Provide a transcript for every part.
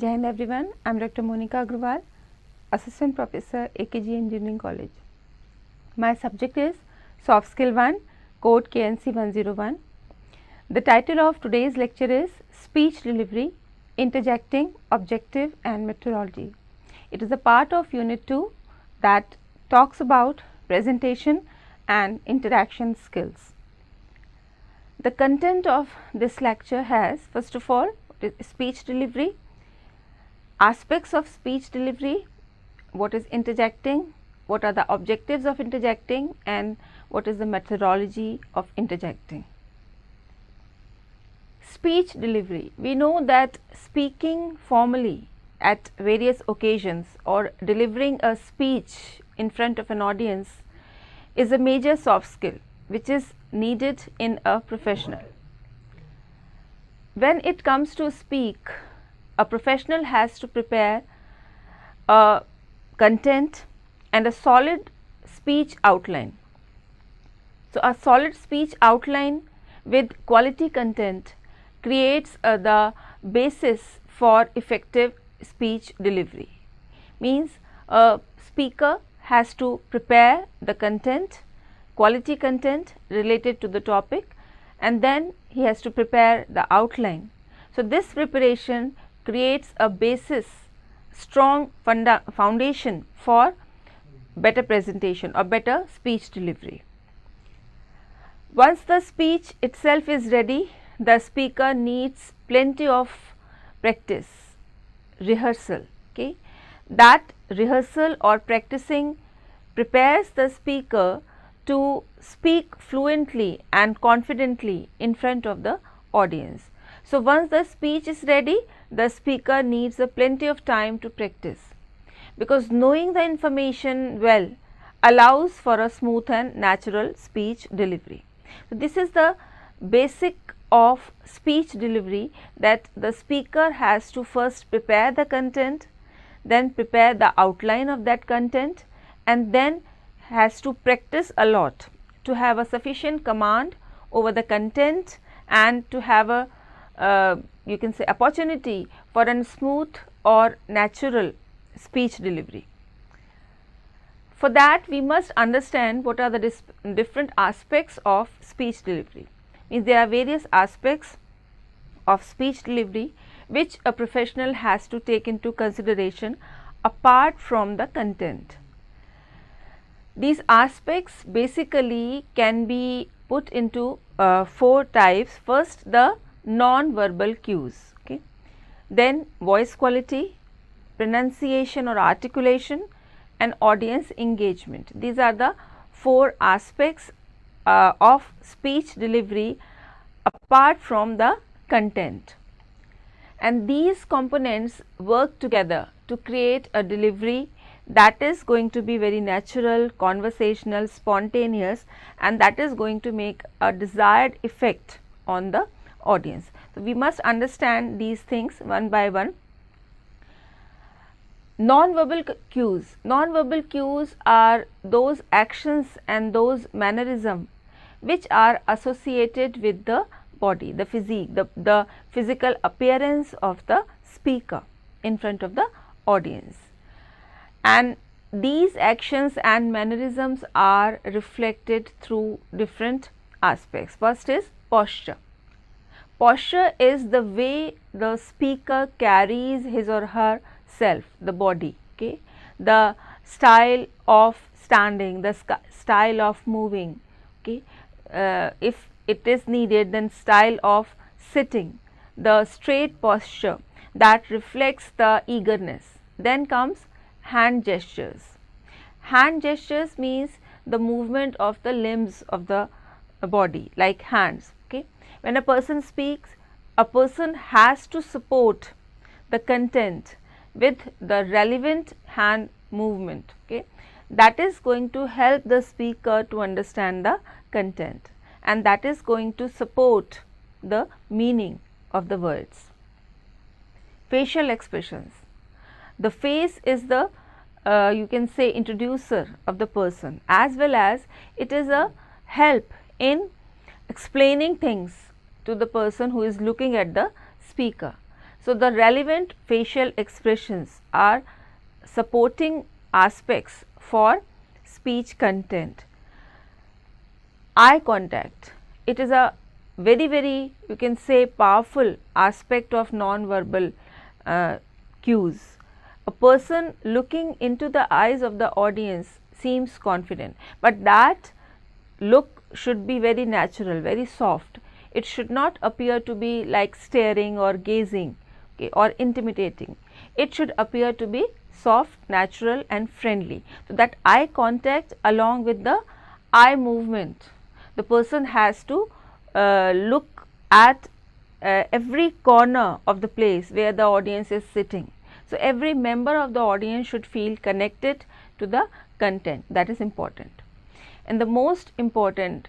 Jai Hind everyone, I am Dr. Monica Agrawal, Assistant Professor, AKG Engineering College. My subject is Soft Skill 1, Code KNC 101. The title of today's lecture is Speech Delivery, Interjecting, Objective and Methodology. It is a part of Unit 2 that talks about presentation and interaction skills. The content of this lecture has, first of all, speech delivery, aspects of speech delivery, what is interjecting, what are the objectives of interjecting, and what is the methodology of interjecting. Speech delivery. We know that speaking formally at various occasions or delivering a speech in front of an audience is a major soft skill which is needed in a professional. When it comes to speak, a professional has to prepare a content and a solid speech outline. So, a solid speech outline with quality content creates the basis for effective speech delivery. Means a speaker has to prepare the content, quality content related to the topic, and then he has to prepare the outline. So, this preparation creates a basis, strong foundation for better presentation or better speech delivery. Once the speech itself is ready, the speaker needs plenty of practice, rehearsal. Okay? That rehearsal or practicing prepares the speaker to speak fluently and confidently in front of the audience. So, once the speech is ready, the speaker needs a plenty of time to practice, because knowing the information well allows for a smooth and natural speech delivery. So, this is the basic of speech delivery, that the speaker has to first prepare the content, then prepare the outline of that content, and then has to practice a lot to have a sufficient command over the content and to have a you can say opportunity for a smooth or natural speech delivery. For that, we must understand what are the different aspects of speech delivery. Means there are various aspects of speech delivery which a professional has to take into consideration apart from the content. These aspects basically can be put into 4 types. First, the non-verbal cues, okay. Then voice quality, pronunciation or articulation, and audience engagement. These are the 4 aspects of speech delivery apart from the content, and these components work together to create a delivery that is going to be very natural, conversational, spontaneous, and that is going to make a desired effect on the audience. So, we must understand these things one by one. Non-verbal cues. Non-verbal cues are those actions and those mannerisms which are associated with the body, the physique, the physical appearance of the speaker in front of the audience. And these actions and mannerisms are reflected through different aspects. First is posture. Posture is the way the speaker carries his or her self, the body, okay. The style of standing, the style of moving, okay. If it is needed, then style of sitting, the straight posture that reflects the eagerness. Then comes hand gestures. Hand gestures means the movement of the limbs of the body, like hands, okay. When a person speaks, a person has to support the content with the relevant hand movement, okay. That is going to help the speaker to understand the content, and that is going to support the meaning of the words. Facial expressions. The face is the you can say introducer of the person, as well as it is a help in explaining things to the person who is looking at the speaker. So, the relevant facial expressions are supporting aspects for speech content. Eye contact, it is a very you can say powerful aspect of non-verbal cues. A person looking into the eyes of the audience seems confident, but that look should be very natural, very soft. It should not appear to be like staring or gazing, okay, or intimidating. It should appear to be soft, natural and friendly. So, that eye contact along with the eye movement, the person has to look at every corner of the place where the audience is sitting. So, every member of the audience should feel connected to the content, that is important. And the most important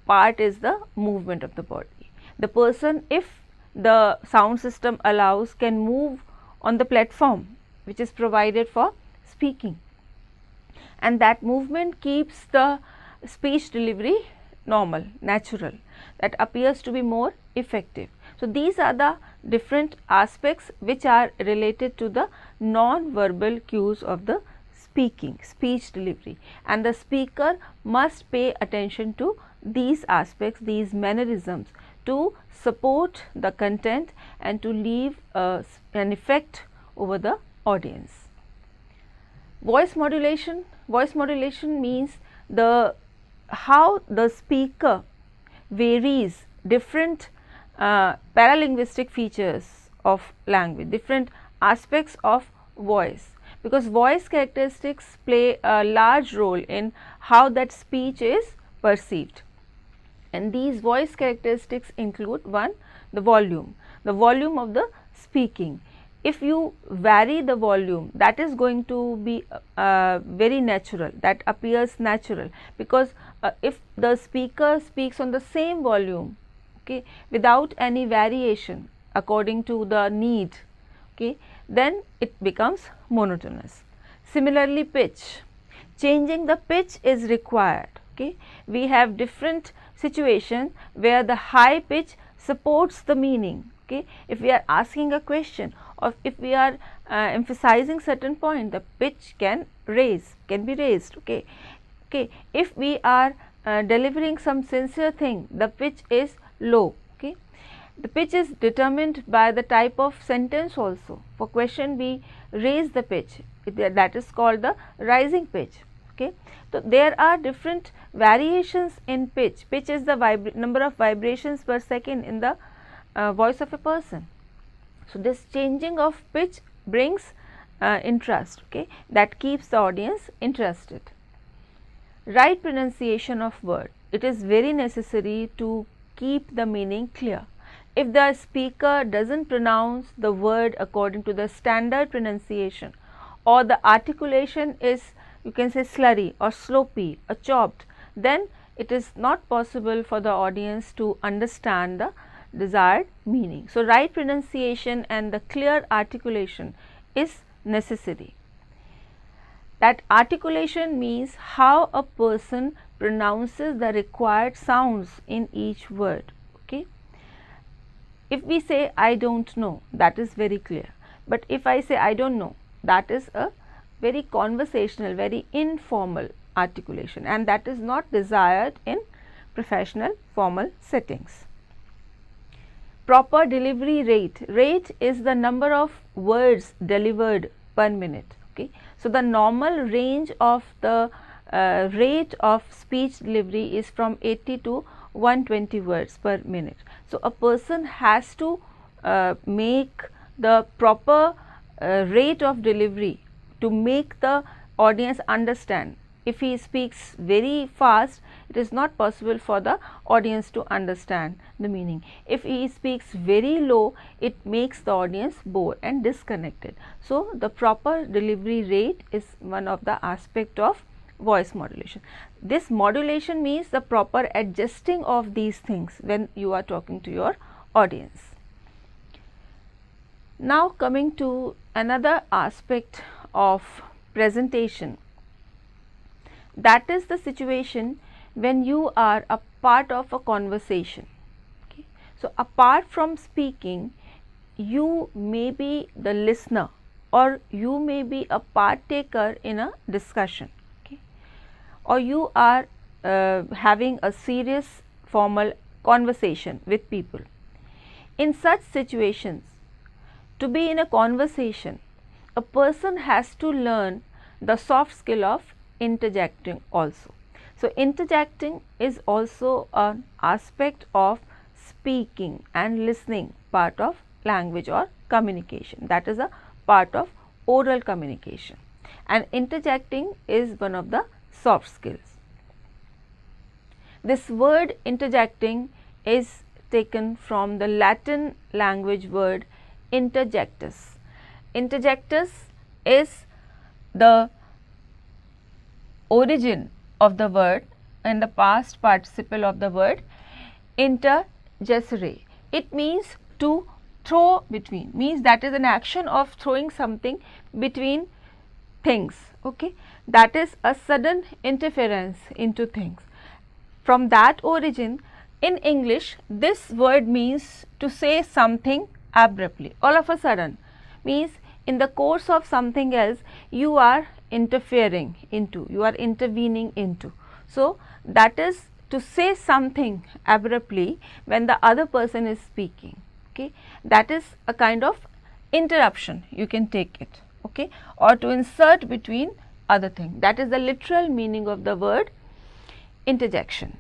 part is the movement of the body. The person, if the sound system allows, can move on the platform which is provided for speaking, and that movement keeps the speech delivery normal, natural, that appears to be more effective. So, these are the different aspects which are related to the non-verbal cues of the speaking, speech delivery, and the speaker must pay attention to these aspects, these mannerisms, to support the content and to leave an effect over the audience. Voice modulation means the how the speaker varies different paralinguistic features of language, different aspects of voice, because voice characteristics play a large role in how that speech is perceived. And these voice characteristics include: one, the volume of the speaking. If you vary the volume, that is going to be very natural, that appears natural, because if the speaker speaks on the same volume, okay, without any variation according to the need, okay, then it becomes monotonous. Similarly, pitch, changing the pitch is required. Okay, we have different situation where the high pitch supports the meaning. Okay, if we are asking a question or if we are emphasizing certain point, the pitch can be raised. Okay, if we are delivering some sincere thing, the pitch is low. Okay, the pitch is determined by the type of sentence also. For question we raise the pitch, that is called the rising pitch. Okay, so there are different variations in pitch. Pitch is the number of vibrations per second in the voice of a person. So, this changing of pitch brings interest, okay, that keeps the audience interested. Right pronunciation of word, it is very necessary to keep the meaning clear. If the speaker does not pronounce the word according to the standard pronunciation, or the articulation is, you can say, slurry or sloppy or chopped, then it is not possible for the audience to understand the desired meaning. So, right pronunciation and the clear articulation is necessary. That articulation means how a person pronounces the required sounds in each word. Okay. If we say I don't know, that is very clear, but if I say I don't know, that is a very conversational, very informal articulation, and that is not desired in professional formal settings. Proper delivery rate is the number of words delivered per minute. Okay. So, the normal range of the rate of speech delivery is from 80 to 120 words per minute. So, a person has to make the proper rate of delivery to make the audience understand. If he speaks very fast, it is not possible for the audience to understand the meaning. If he speaks very low, it makes the audience bored and disconnected. So, the proper delivery rate is one of the aspect of voice modulation. This modulation means the proper adjusting of these things when you are talking to your audience. Now, coming to another aspect of presentation, that is the situation when you are a part of a conversation. Okay. So, apart from speaking, you may be the listener or you may be a partaker in a discussion, okay, or you are having a serious formal conversation with people. In such situations, to be in a conversation, a person has to learn the soft skill of interjecting also. So, interjecting is also an aspect of speaking and listening part of language or communication, that is a part of oral communication, and interjecting is one of the soft skills. This word interjecting is taken from the Latin language word interjectus. Interjectus is the origin of the word and the past participle of the word interjecere. It means to throw between, means that is an action of throwing something between things, okay, that is a sudden interference into things. From that origin, in English this word means to say something abruptly, all of a sudden, means in the course of something else you are interfering into, you are intervening into. So, that is to say something abruptly when the other person is speaking, okay, that is a kind of interruption, you can take it, okay, or to insert between other thing, that is the literal meaning of the word interjection.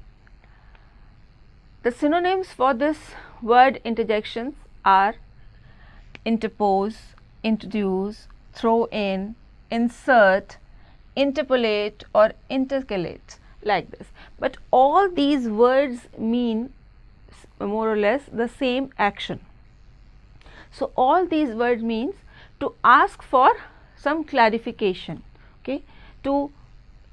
The synonyms for this word interjections are interpose, introduce, throw in, insert, interpolate or intercalate, like this. But all these words mean more or less the same action. So, all these words means to ask for some clarification, okay, to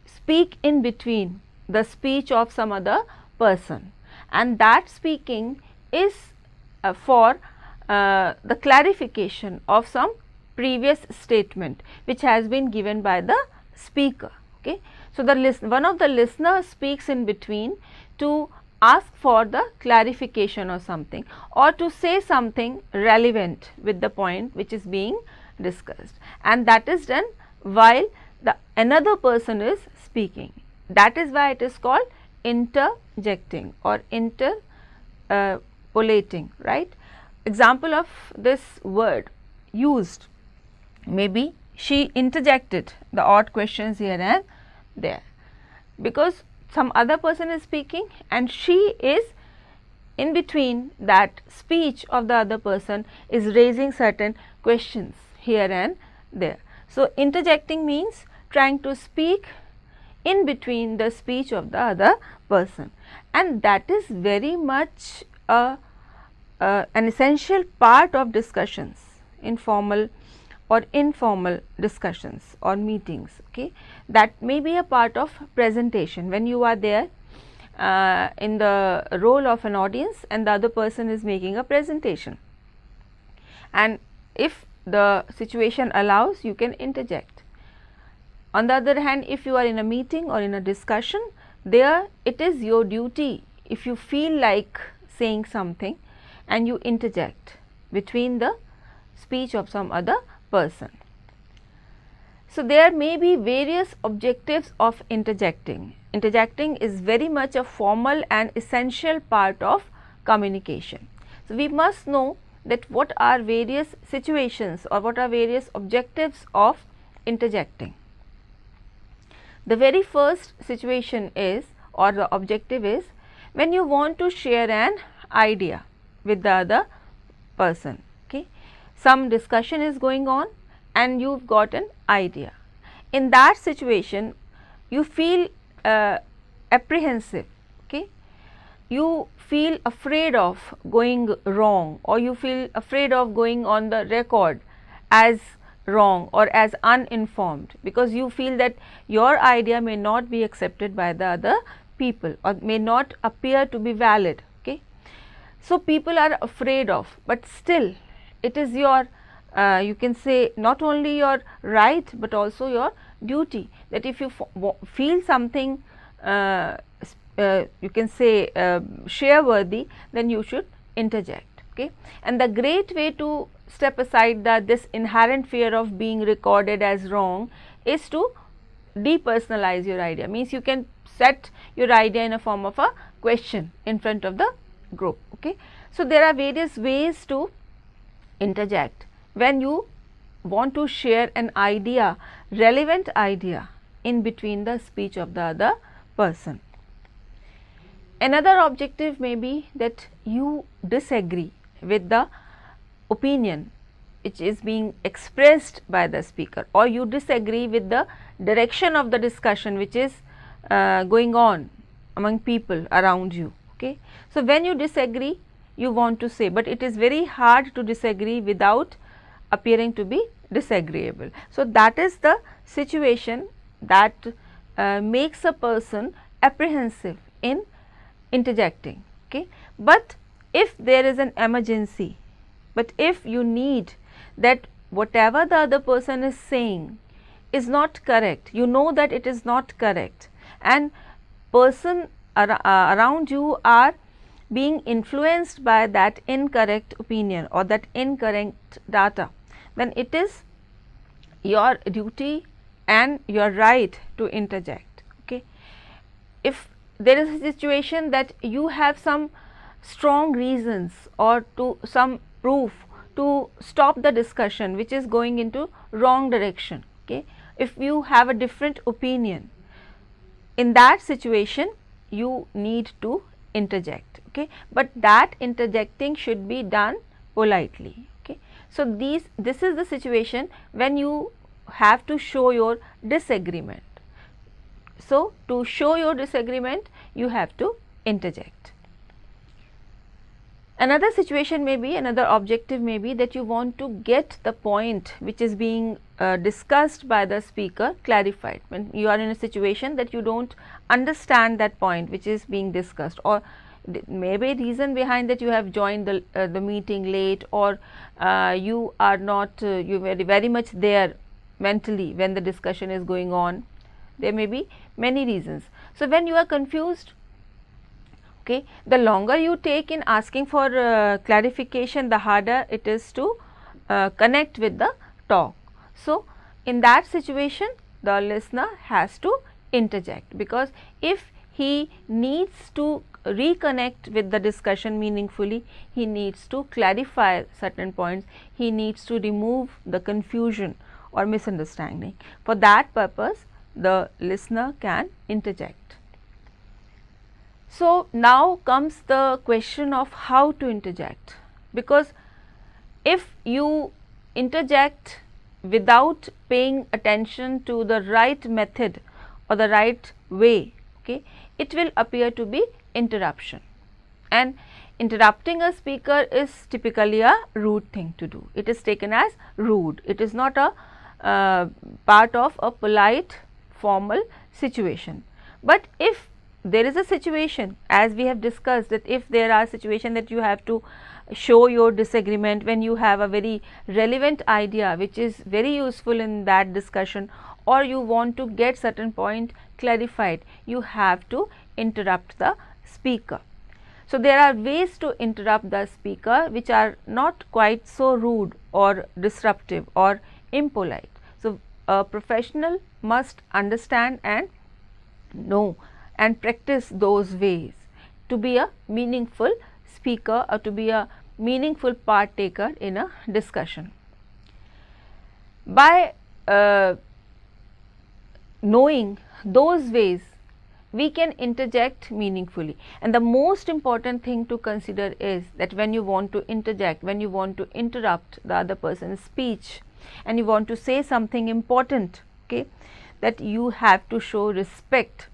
speak in between the speech of some other person, and that speaking is for the clarification of some previous statement which has been given by the speaker, okay. So, the one of the listeners speaks in between to ask for the clarification or something, or to say something relevant with the point which is being discussed, and that is done while the another person is speaking. That is why it is called interjecting or interpolating, right. Example of this word used may be she interjected the odd questions here and there, because some other person is speaking and she is in between that speech of the other person is raising certain questions here and there. So, interjecting means trying to speak in between the speech of the other person, and that is very much an essential part of discussions, informal or informal discussions or meetings, okay. That may be a part of presentation when you are there in the role of an audience and the other person is making a presentation, and if the situation allows you can interject. On the other hand, if you are in a meeting or in a discussion, there it is your duty, if you feel like saying something and you interject between the speech of some other person. So, there may be various objectives of interjecting. Interjecting is very much a formal and essential part of communication. So, we must know that what are various situations or what are various objectives of interjecting. The very first situation is, or the objective is, when you want to share an idea with the other person, okay. Some discussion is going on and you have got an idea. In that situation you feel apprehensive, okay. You feel afraid of going wrong, or you feel afraid of going on the record as wrong or as uninformed, because you feel that your idea may not be accepted by the other people or may not appear to be valid, okay. So, people are afraid of, but still it is your you can say not only your right, but also your duty, that if you feel something you can say share worthy, then you should interject, Okay, and the great way to step aside this inherent fear of being recorded as wrong is to depersonalize your idea. Means you can set your idea in a form of a question in front of the group. Okay, so there are various ways to interject when you want to share an idea, relevant idea in between the speech of the other person. Another objective may be that you disagree with the opinion which is being expressed by the speaker, or you disagree with the direction of the discussion which is going on among people around you. Okay. So, when you disagree, you want to say, but it is very hard to disagree without appearing to be disagreeable. So, that is the situation that makes a person apprehensive in interjecting. Okay. But if there is an emergency, but if you need that whatever the other person is saying is not correct, you know that it is not correct, and person around you are being influenced by that incorrect opinion or that incorrect data, then it is your duty and your right to interject. Okay. If there is a situation that you have some strong reasons or to some proof to stop the discussion which is going into wrong direction. Okay. If you have a different opinion, in that situation you need to interject. Okay. But that interjecting should be done politely. Okay. So, this is the situation when you have to show your disagreement. So, to show your disagreement you have to interject. Another situation may be, another objective may be that you want to get the point which is being discussed by the speaker clarified. When you are in a situation that you do not understand that point which is being discussed, or maybe reason behind that you have joined the meeting late, or you are not you very much there mentally when the discussion is going on. There may be many reasons. So, when you are confused, okay, the longer you take in asking for clarification, the harder it is to connect with the talk. So, in that situation the listener has to interject, because if he needs to reconnect with the discussion meaningfully, he needs to clarify certain points, he needs to remove the confusion or misunderstanding. For that purpose the listener can interject. So, now comes the question of how to interject, because if you interject without paying attention to the right method or the right way, okay, it will appear to be interruption, and interrupting a speaker is typically a rude thing to do. It is taken as rude, it is not a part of a polite formal situation. But if there is a situation, as we have discussed, that if there are situation that you have to show your disagreement when you have a very relevant idea which is very useful in that discussion, or you want to get certain point clarified, you have to interrupt the speaker. So, there are ways to interrupt the speaker which are not quite so rude or disruptive or impolite. So, a professional must understand and know and practice those ways to be a meaningful speaker or to be a meaningful partaker in a discussion. By knowing those ways, we can interject meaningfully, and the most important thing to consider is that when you want to interject, when you want to interrupt the other person's speech and you want to say something important, okay, that you have to show respect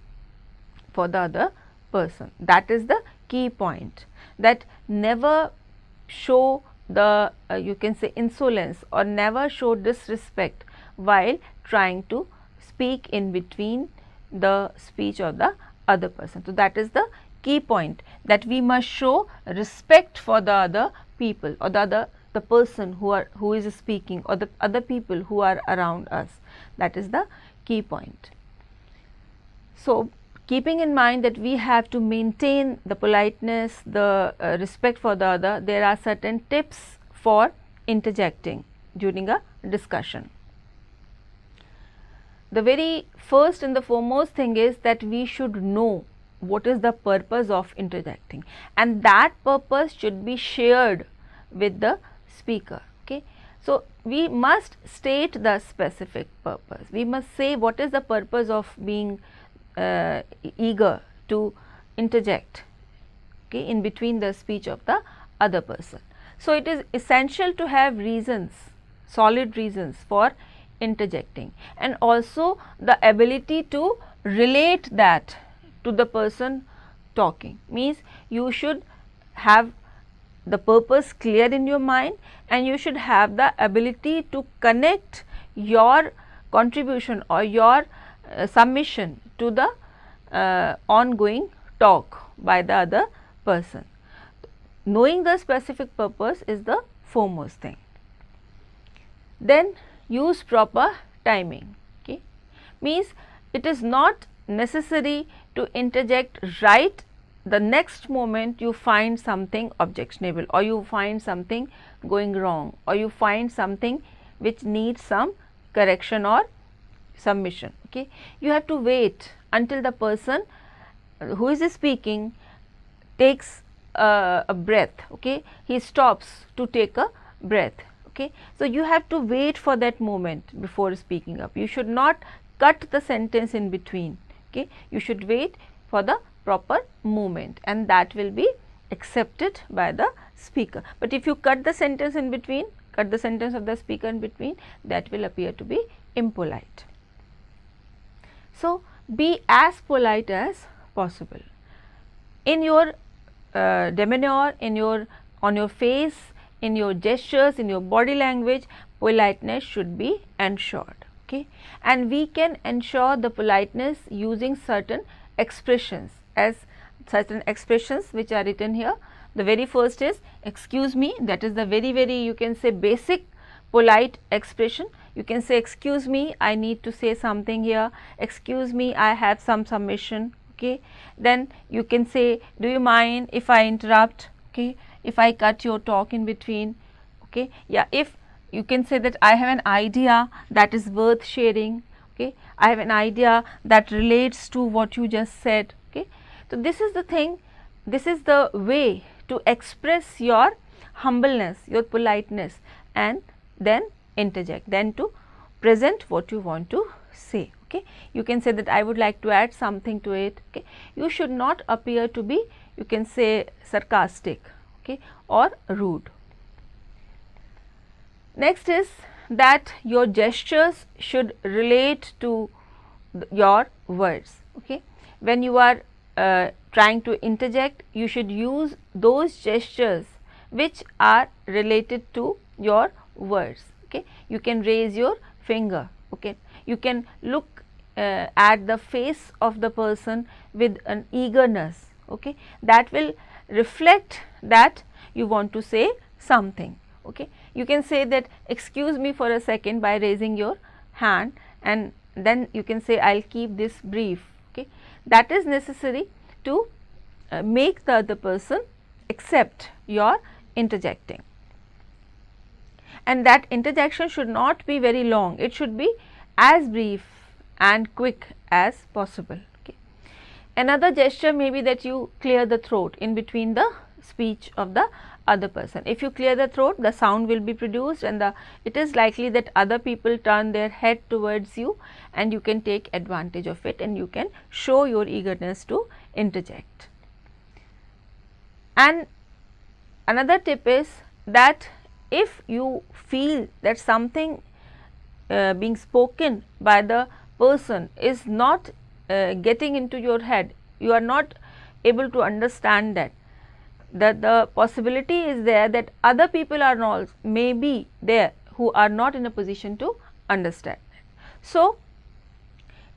for the other person. That is the key point, that never show the you can say insolence or never show disrespect while trying to speak in between the speech of the other person. So, that is the key point, that we must show respect for the other people or the person who is speaking, or the other people who are around us. That is the key point. So, keeping in mind that we have to maintain the politeness, the respect for the other, there are certain tips for interjecting during a discussion. The very first and the foremost thing is that we should know what is the purpose of interjecting, and that purpose should be shared with the speaker. Okay. So, we must state the specific purpose. We must say what is the purpose of being eager to interject, okay, in between the speech of the other person. So, it is essential to have reasons, solid reasons for interjecting, and also the ability to relate that to the person talking. Means you should have the purpose clear in your mind, and you should have the ability to connect your contribution or your submission to the ongoing talk by the other person. Knowing the specific purpose is the foremost thing. Then use proper timing. Okay. Means it is not necessary to interject right the next moment you find something objectionable, or you find something going wrong, or you find something which needs some correction or submission. Okay. You have to wait until the person who is speaking takes a breath. Okay. He stops to take a breath. Okay. So, you have to wait for that moment before speaking up. You should not cut the sentence in between. Okay. You should wait for the proper moment, and that will be accepted by the speaker. But if you cut the sentence in between, cut the sentence of the speaker in between, that will appear to be impolite. So, be as polite as possible. In your demeanor, on your face, in your gestures, in your body language, politeness should be ensured. Okay. And we can ensure the politeness using certain expressions, as certain expressions which are written here. The very first is excuse me, that is the very you can say basic polite expression. You can say excuse me, I need to say something here, excuse me, I have some submission. Okay. Then you can say, do you mind if I interrupt, okay, if I cut your talk in between. Okay. Yeah, if you can say that I have an idea that is worth sharing. Okay. I have an idea that relates to what you just said. Okay. So, this is the thing, this is the way to express your humbleness, your politeness, and then interject, then to present what you want to say. Okay. You can say that I would like to add something to it. Okay. You should not appear to be, you can say, sarcastic, okay, or rude. Next is that your gestures should relate to your words. Okay. When you are trying to interject, you should use those gestures which are related to your words. Okay. You can raise your finger. Okay. You can look at the face of the person with an eagerness. Okay. That will reflect that you want to say something. Okay. You can say that excuse me for a second by raising your hand, and then you can say I will keep this brief. Okay. That is necessary to make the other person accept your interjecting, and that interjection should not be very long, it should be as brief and quick as possible. Okay. Another gesture may be that you clear the throat in between the speech of the other person. If you clear the throat, the sound will be produced, and it is likely that other people turn their head towards you, and you can take advantage of it, and you can show your eagerness to interject. And another tip is that if you feel that something being spoken by the person is not getting into your head, you are not able to understand that the possibility is there that other people are not, may be there who are not in a position to understand. So,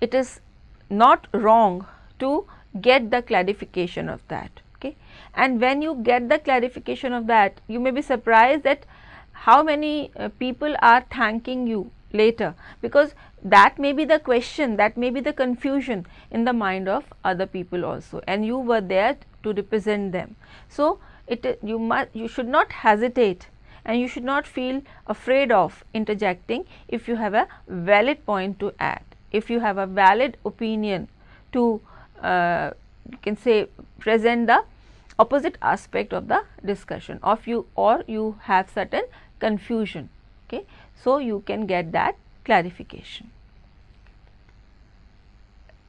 it is not wrong to get the clarification of that. Okay. And when you get the clarification of that, you may be surprised that how many people are thanking you later, because that may be the question, that may be the confusion in the mind of other people also, and you were there to represent them. So, you should not hesitate and you should not feel afraid of interjecting if you have a valid point to add, if you have a valid opinion to you can say present the opposite aspect of the discussion of you, or you have certain confusion. Okay. So, you can get that clarification.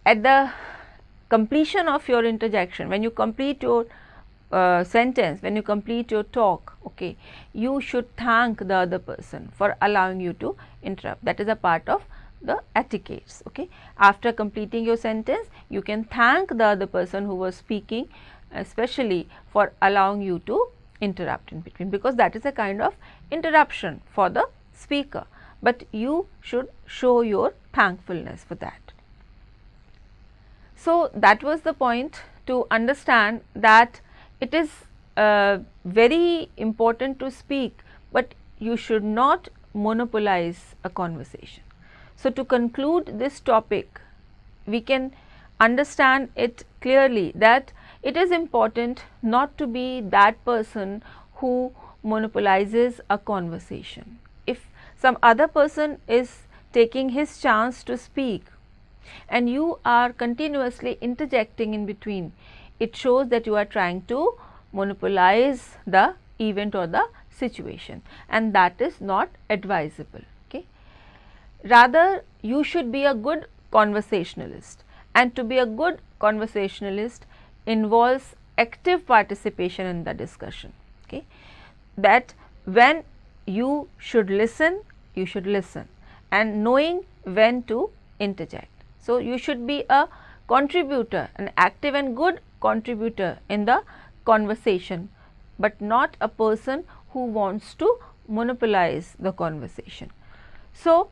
At the completion of your interjection, when you complete your sentence, when you complete your talk, okay, you should thank the other person for allowing you to interrupt. That is a part of the etiquettes. Okay. After completing your sentence, you can thank the other person who was speaking, especially for allowing you to interrupt in between, because that is a kind of interruption for the speaker, but you should show your thankfulness for that. So, that was the point to understand that it is very important to speak, but you should not monopolize a conversation. So, to conclude this topic, we can understand it clearly that it is important not to be that person who monopolizes a conversation. If some other person is taking his chance to speak and you are continuously interjecting in between, it shows that you are trying to monopolize the event or the situation, and that is not advisable. Okay. Rather, you should be a good conversationalist, and to be a good conversationalist involves active participation in the discussion. Okay. That when you should listen, you should listen, and knowing when to interject. So, you should be a contributor, an active and good contributor in the conversation, but not a person who wants to monopolize the conversation. So,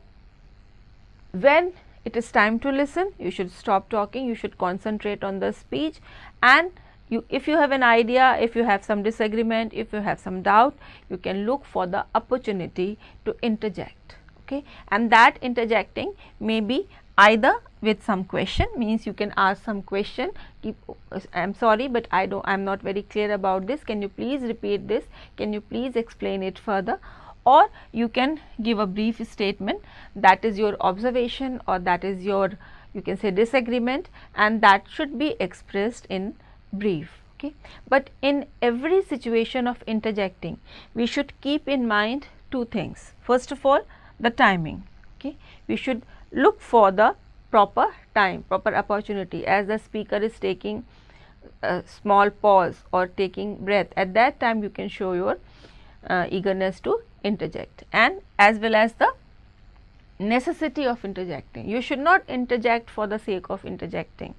when it is time to listen, you should stop talking, you should concentrate on the speech, and if you have an idea, if you have some disagreement, if you have some doubt, you can look for the opportunity to interject. Okay. And that interjecting may be either with some question, means you can ask some question, I am sorry, but I am not very clear about this, can you please repeat this, can you please explain it further, or you can give a brief statement, that is your observation or that is your, you can say, disagreement, and that should be expressed in brief. Okay. But in every situation of interjecting, we should keep in mind two things. First of all, the timing. Okay. We should look for the proper time, proper opportunity, as the speaker is taking a small pause or taking breath. At that time, you can show your eagerness to interject, and as well as the necessity of interjecting. You should not interject for the sake of interjecting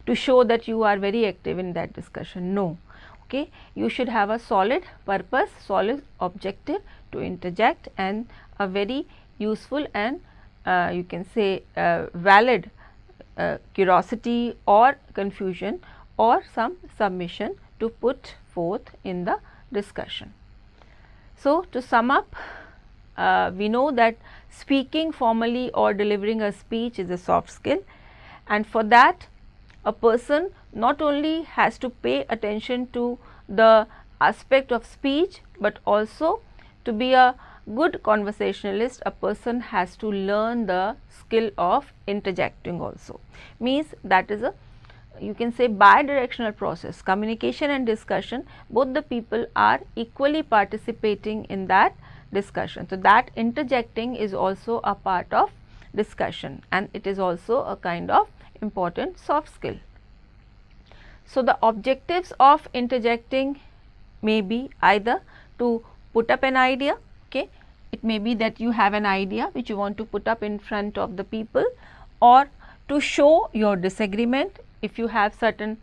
to show that you are very active in that discussion. No. Okay. You should have a solid purpose, solid objective to interject, and a very useful and you can say valid curiosity or confusion or some submission to put forth in the discussion. So, to sum up, we know that speaking formally or delivering a speech is a soft skill, and for that a person not only has to pay attention to the aspect of speech, but also to be a good conversationalist, a person has to learn the skill of interjecting also. Means that is a, you can say, bi-directional process. Communication and discussion, both the people are equally participating in that discussion. So, that interjecting is also a part of discussion, and it is also a kind of important soft skill. So, the objectives of interjecting may be either to put up an idea. Okay. It may be that you have an idea which you want to put up in front of the people, or to show your disagreement. If you have certain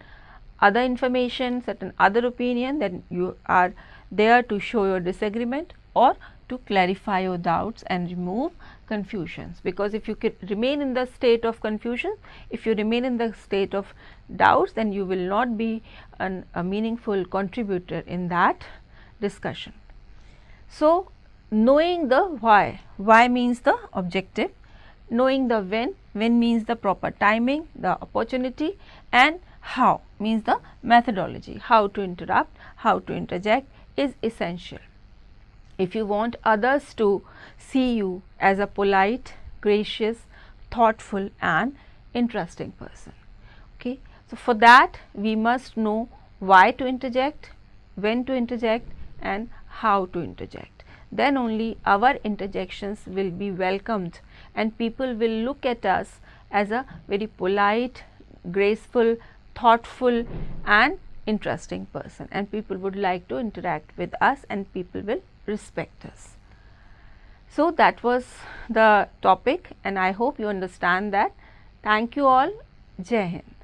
other information, certain other opinion, then you are there to show your disagreement, or to clarify your doubts and remove confusions. Because if you remain in the state of confusion, if you remain in the state of doubts, then you will not be a meaningful contributor in that discussion. So, knowing the why means the objective, knowing the when means the proper timing, the opportunity, and how means the methodology, how to interrupt, how to interject is essential. If you want others to see you as a polite, gracious, thoughtful and interesting person. Okay. So, for that we must know why to interject, when to interject and how to interject. Then only our interjections will be welcomed and people will look at us as a very polite, graceful, thoughtful and interesting person, and people would like to interact with us and people will respect us. So, that was the topic and I hope you understand that. Thank you all. Jai Hind.